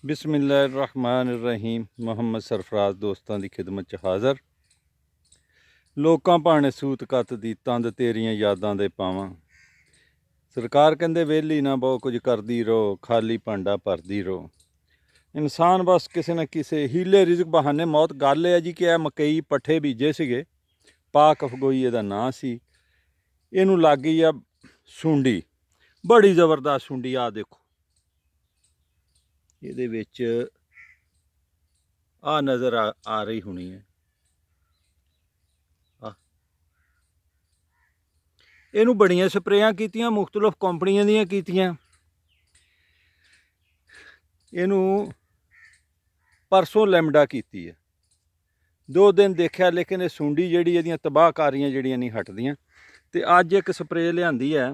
बिस्मिल्लाहिर्रहमानिर्रहीम। मुहम्मद सरफराज दोस्तां दी खिदमत च हाज़र। लोकां भाणे सूत कत दी तंद तेरियां यादां दे पावां। सरकार कहंदे वेली ना बहुत कुछ करदी रहो, खाली भांडा भरदी रहो। इंसान बस किसी न किसी हीले रिजक बहाने मौत। गल है जी कि यह मकई पट्ठे बीजे सीगे, पाक अफगोई इहदा नां सी। इहनूं लग गई आ सुंडी, बड़ी ज़बरदस्त सुंडी। आ देखो ਇਹਦੇ ਵਿੱਚ ਆ ਨਜ਼ਰ ਆ ਰਹੀ ਹੋਣੀ ਹੈ। ਇਹਨੂੰ ਬੜੀਆਂ ਸਪਰੇਆਂ ਕੀਤੀਆਂ, ਮੁਖਤਲਿਫ ਕੰਪਨੀਆਂ ਦੀਆਂ ਕੀਤੀਆਂ। ਇਹਨੂੰ ਪਰਸੋਂ ਲੈਮਡਾ ਕੀਤੀ ਹੈ, 2 ਦਿਨ ਦੇਖਿਆ, ਲੇਕਿਨ ਇਹ ਸੁੰਡੀ ਜਿਹੜੀ ਇਹਦੀਆਂ ਤਬਾਹਕਾਰੀਆਂ ਜਿਹੜੀਆਂ ਨਹੀਂ ਹਟਦੀਆਂ। ਤੇ ਅੱਜ ਇੱਕ ਸਪਰੇ ਲਿਆਂਦੀ ਹੈ,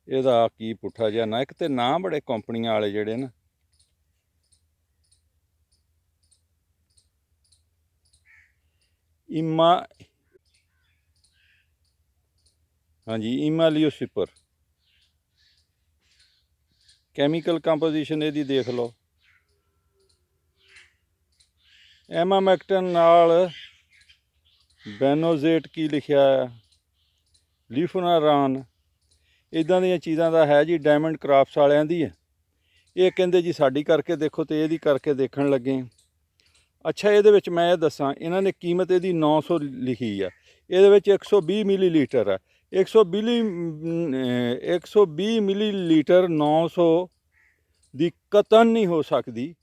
ਇਹਦਾ ਕੀ ਪੁੱਠਾ ਜਿਹਾ ਨਾ, ਇੱਕ ਤੇ ਨਾਂ ਬੜੇ ਕੰਪਨੀਆਂ ਵਾਲੇ ਜਿਹੜੇ ਨਾ, ਈਮਾਲੀਓ ਸੁਪਰ। ਕੈਮੀਕਲ ਕੰਪੋਜੀਸ਼ਨ ਇਹਦੀ ਦੇਖ ਲਓ। ਐਮਾਮੈਕਟਨ ਨਾਲ ਬੈਨੋਜ਼ੇਟ ਕੀ ਲਿਖਿਆ ਹੈ, ਲੀਫੋਨਾਰਾਨ, ਇੱਦਾਂ ਦੀਆਂ ਚੀਜ਼ਾਂ ਦਾ ਹੈ ਜੀ। ਡਾਇਮੰਡ ਕਰਾਫਟਸ ਵਾਲਿਆਂ ਦੀ ਹੈ। ਇਹ ਕਹਿੰਦੇ ਜੀ ਸਾਡੀ ਕਰਕੇ ਦੇਖੋ, ਤੇ ਇਹਦੀ ਕਰਕੇ ਦੇਖਣ ਲੱਗੇ। ਅੱਛਾ, ਇਹਦੇ ਵਿੱਚ ਮੈਂ ਇਹ ਦੱਸਾਂ, ਇਹਨਾਂ ਨੇ ਕੀਮਤ ਇਹਦੀ 900 ਲਿਖੀ ਆ। ਇਹਦੇ ਵਿੱਚ 120 ਮਿਲੀਲੀਟਰ ਆ। 120 ਮਿਲੀਲੀਟਰ 900 ਦੀ ਕਤਨ ਨਹੀਂ ਹੋ ਸਕਦੀ।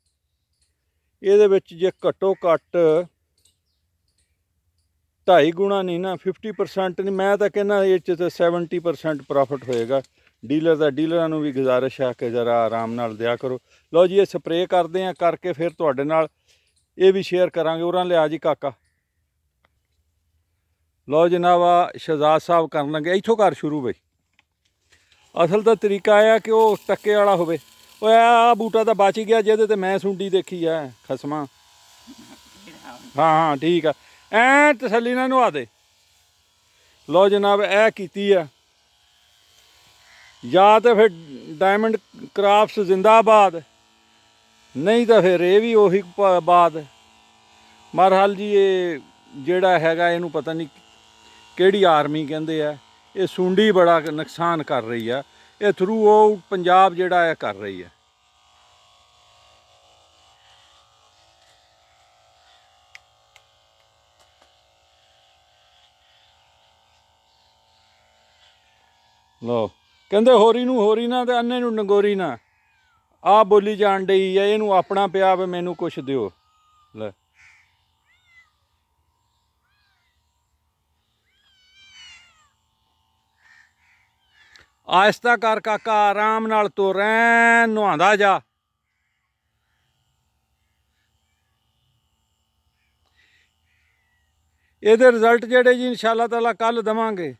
ਇਹਦੇ ਵਿੱਚ ਜੇ ਘੱਟੋ ਘੱਟ 2.5 ਗੁਣਾ ਨਹੀਂ ਨਾ, 50% ਨਹੀਂ, ਮੈਂ ਤਾਂ ਕਹਿੰਦਾ ਇਹ 'ਚ ਤਾਂ 70% ਪ੍ਰੋਫਿਟ ਹੋਏਗਾ ਡੀਲਰ ਦਾ। ਡੀਲਰਾਂ ਨੂੰ ਵੀ ਗੁਜ਼ਾਰਿਸ਼ ਆ ਕਿ ਜ਼ਰਾ ਆਰਾਮ ਨਾਲ ਦਿਆ ਕਰੋ। ਲਓ ਜੀ, ਇਹ ਸਪਰੇਅ ਕਰਦੇ ਹਾਂ, ਕਰਕੇ ਫਿਰ ਤੁਹਾਡੇ ਨਾਲ ਇਹ ਵੀ ਸ਼ੇਅਰ ਕਰਾਂਗੇ। ਉਰਾਂ ਲਿਆ ਜੀ ਕਾਕਾ। ਲਓ ਜਨਾਬ, ਸ਼ਹਜ਼ਾਦ ਸਾਹਿਬ ਕਰਨ ਲੱਗੇ। ਇੱਥੋਂ ਕਰ ਸ਼ੁਰੂ ਬਈ। ਅਸਲ ਤਾਂ ਤਰੀਕਾ ਇਹ ਆ ਕਿ ਉਹ ਟੱਕੇ ਵਾਲਾ ਹੋਵੇ। ਓਏ ਆ ਬੂਟਾ ਤਾਂ ਬਚ ਗਿਆ ਜਿਹਦੇ ਤੇ ਮੈਂ ਸੁੰਡੀ ਦੇਖੀ ਆ ਖਸਮਾਂ। ਹਾਂ ਠੀਕ ਆ, ਐ ਤਸੱਲੀ ਨਾਲ ਨਵਾ ਦੇ। ਲਓ ਜਨਾਬ, ਇਹ ਕੀਤੀ ਆ। ਜਾਂ ਤਾਂ ਫਿਰ ਡਾਇਮੰਡ ਕਰਾਫਟਸ ਜ਼ਿੰਦਾਬਾਦ, ਨਹੀਂ ਤਾਂ ਫਿਰ ਇਹ ਵੀ ਉਹੀ ਬਾਤ। ਮਰਹਲ ਜੀ, ਇਹ ਜਿਹੜਾ ਹੈਗਾ ਇਹਨੂੰ ਪਤਾ ਨਹੀਂ ਕਿਹੜੀ ਆਰਮੀ ਕਹਿੰਦੇ ਆ। ਇਹ ਸੁੰਡੀ ਬੜਾ ਨੁਕਸਾਨ ਕਰ ਰਹੀ ਆ। ਇਹ ਥਰੂ ਆਊਟ ਪੰਜਾਬ ਜਿਹੜਾ ਹੈ ਕਰ ਰਹੀ ਹੈ। ਲਓ, ਕਹਿੰਦੇ ਹੋਰੀ ਨੂੰ ਹੋਰੀ ਨਾ ਤੇ ਅੰਨੇ ਨੂੰ ਨਗੋਰੀ ਨਾ। ਆਹ ਬੋਲੀ ਜਾਣ ਡਈ ਆ, ਇਹਨੂੰ ਆਪਣਾ ਪਿਆ ਵੇ, ਮੈਨੂੰ ਕੁਛ ਦਿਓ। ਲੈ, ਆਹਿਸਤਾ ਕਰ ਕਾਕਾ, ਆਰਾਮ ਨਾਲ ਤੁਰ, ਐਨ ਨਹਾਉਂਦਾ ਜਾ। ਇਹਦੇ ਰਿਜ਼ਲਟ ਜਿਹੜੇ ਜੀ ਇਨਸ਼ਾ ਅੱਲਾਹ ਤਾਲਾ ਕੱਲ੍ਹ ਦੇਵਾਂਗੇ।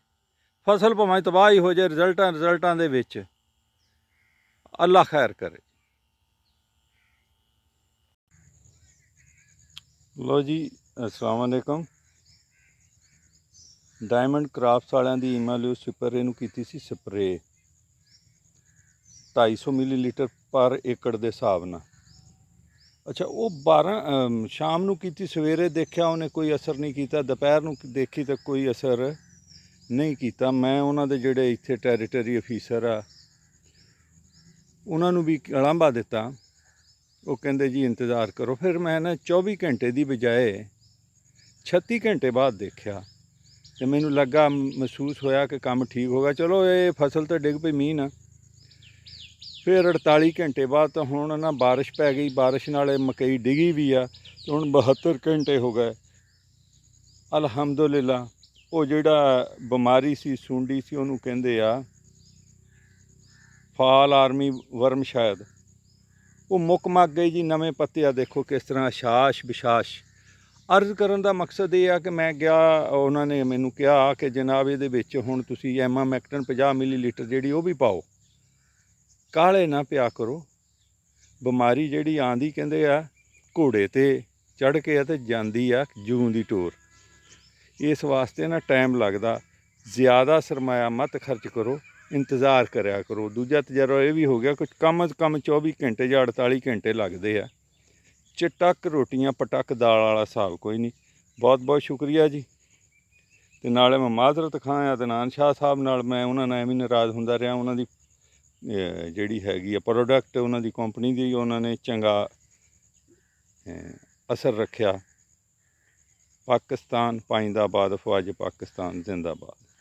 ਫਸਲ ਭਾਵੇਂ ਤਬਾਹ ਹੀ ਹੋ ਜਾਏ, ਰਿਜ਼ਲਟਾਂ ਦੇ ਵਿੱਚ ਅੱਲਾ ਖੈਰ ਕਰੇ। ਲਓ ਜੀ, अस्सलाम वालेकुम। ਡਾਇਮੰਡ ਕਰਾਫਟਸ ਵਾਲਿਆਂ ਦੀ ਈਮਾਲੀਓ ਸੁਪਰ ਇਹਨੂੰ ਕੀਤੀ ਸੀ ਸਪਰੇ 250 ਮਿਲੀਲੀਟਰ ਪਰ ਏਕੜ ਦੇ ਹਿਸਾਬ ਨਾਲ। ਅੱਛਾ, ਉਹ 12 ਸ਼ਾਮ ਨੂੰ ਕੀਤੀ, ਸਵੇਰੇ ਦੇਖਿਆ ਉਹਨੇ ਕੋਈ ਅਸਰ ਨਹੀਂ ਕੀਤਾ, ਦੁਪਹਿਰ ਨੂੰ ਦੇਖੀ ਤਾਂ ਕੋਈ ਅਸਰ ਨਹੀਂ ਕੀਤਾ। ਮੈਂ ਉਹਨਾਂ ਦੇ ਜਿਹੜੇ ਇੱਥੇ ਟੈਰੀਟਰੀ ਅਫੀਸਰ ਆ ਉਹਨਾਂ ਨੂੰ ਵੀ ਉਲਾਂਭਾ ਦਿੱਤਾ। ਉਹ ਕਹਿੰਦੇ ਜੀ ਇੰਤਜ਼ਾਰ ਕਰੋ। ਫਿਰ ਮੈਂ ਨਾ 24 ਘੰਟੇ ਦੀ ਬਜਾਏ 36 ਘੰਟੇ ਬਾਅਦ ਦੇਖਿਆ ਤੇ ਮੈਨੂੰ ਲੱਗਾ, ਮਹਿਸੂਸ ਹੋਇਆ ਕਿ ਕੰਮ ਠੀਕ ਹੋ ਗਿਆ। ਚਲੋ, ਇਹ ਫਸਲ ਤਾਂ ਡਿੱਗ ਪਈ ਮੀਂਹ ਨਾਲ। ਫਿਰ 48 ਘੰਟੇ ਬਾਅਦ ਤਾਂ ਹੁਣ ਨਾ ਬਾਰਿਸ਼ ਪੈ ਗਈ। ਬਾਰਿਸ਼ ਨਾਲ ਮਕਈ ਡਿੱਗੀ ਵੀ ਆ ਤੇ ਹੁਣ 72 ਘੰਟੇ ਹੋ ਗਏ ਅਲਹਮਦੁਲਿਲਾ। ਉਹ ਜਿਹੜਾ ਬਿਮਾਰੀ ਸੀ, ਸੁੰਡੀ ਸੀ, ਉਹਨੂੰ ਕਹਿੰਦੇ ਆ ਫਾਲ ਆਰਮੀ ਵਰਮ ਸ਼ਾਇਦ, ਉਹ ਮੁੱਕ ਗਈ ਜੀ। ਨਵੇਂ ਪੱਤੇ ਆ ਦੇਖੋ ਕਿਸ ਤਰ੍ਹਾਂ ਛਾਸ਼ ਬਿਛਾਸ਼। ਅਰਜ਼ ਕਰਨ ਦਾ ਮਕਸਦ ਇਹ ਆ ਕਿ ਮੈਂ ਗਿਆ, ਉਹਨਾਂ ਨੇ ਮੈਨੂੰ ਕਿਹਾ ਕਿ ਜਨਾਬ ਇਹਦੇ ਵਿੱਚ ਹੁਣ ਤੁਸੀਂ ਐਮਾਮੈਕਟਨ 50 ਮਿਲੀਲੀਟਰ ਜਿਹੜੀ ਉਹ ਵੀ ਪਾਓ। ਕਾਹਲੇ ਨਾ ਪਿਆ ਕਰੋ। ਬਿਮਾਰੀ ਜਿਹੜੀ ਆਉਂਦੀ ਕਹਿੰਦੇ ਆ ਘੋੜੇ 'ਤੇ ਚੜ੍ਹ ਕੇ ਅਤੇ ਜਾਂਦੀ ਆ ਜੂੰ ਦੀ ਟੋਰ। ਇਸ ਵਾਸਤੇ ਨਾ ਟਾਈਮ ਲੱਗਦਾ। ਜ਼ਿਆਦਾ ਸਰਮਾਇਆ ਮਤ ਖਰਚ ਕਰੋ। ਇੰਤਜ਼ਾਰ ਕਰਿਆ ਕਰੋ। ਦੂਜਾ ਤਜਰਬਾ ਇਹ ਵੀ ਹੋ ਗਿਆ ਕਿ ਕਮ ਅਜ਼ ਕਮ 24 ਘੰਟੇ ਜਾਂ 48 ਘੰਟੇ ਲੱਗਦੇ ਆ। ਚਟਕ ਰੋਟੀਆਂ ਪਟਕ ਦਾਲ ਵਾਲਾ ਹਿਸਾਬ ਕੋਈ ਨਹੀਂ। ਬਹੁਤ ਬਹੁਤ ਸ਼ੁਕਰੀਆ ਜੀ। ਅਤੇ ਨਾਲੇ ਮੈਂ ਮਾਜ਼ਰਤ ਖਾਂ ਅਦਨਾਨ ਸ਼ਾਹ ਸਾਹਿਬ ਨਾਲ, ਮੈਂ ਉਹਨਾਂ ਨਾਲ ਐਵੇਂ ਨਾਰਾਜ਼ ਹੁੰਦਾ ਰਿਹਾ। ਉਹਨਾਂ ਦੀ ਜਿਹੜੀ ਹੈਗੀ ਆ ਪ੍ਰੋਡਕਟ ਉਹਨਾਂ ਦੀ ਕੰਪਨੀ ਦੀ, ਉਹਨਾਂ ਨੇ ਚੰਗਾ ਅਸਰ ਰੱਖਿਆ। ਪਾਕਿਸਤਾਨ ਪਾਇੰਦਾਬਾਦ, ਫੌਜ ਪਾਕਿਸਤਾਨ ਜ਼ਿੰਦਾਬਾਦ।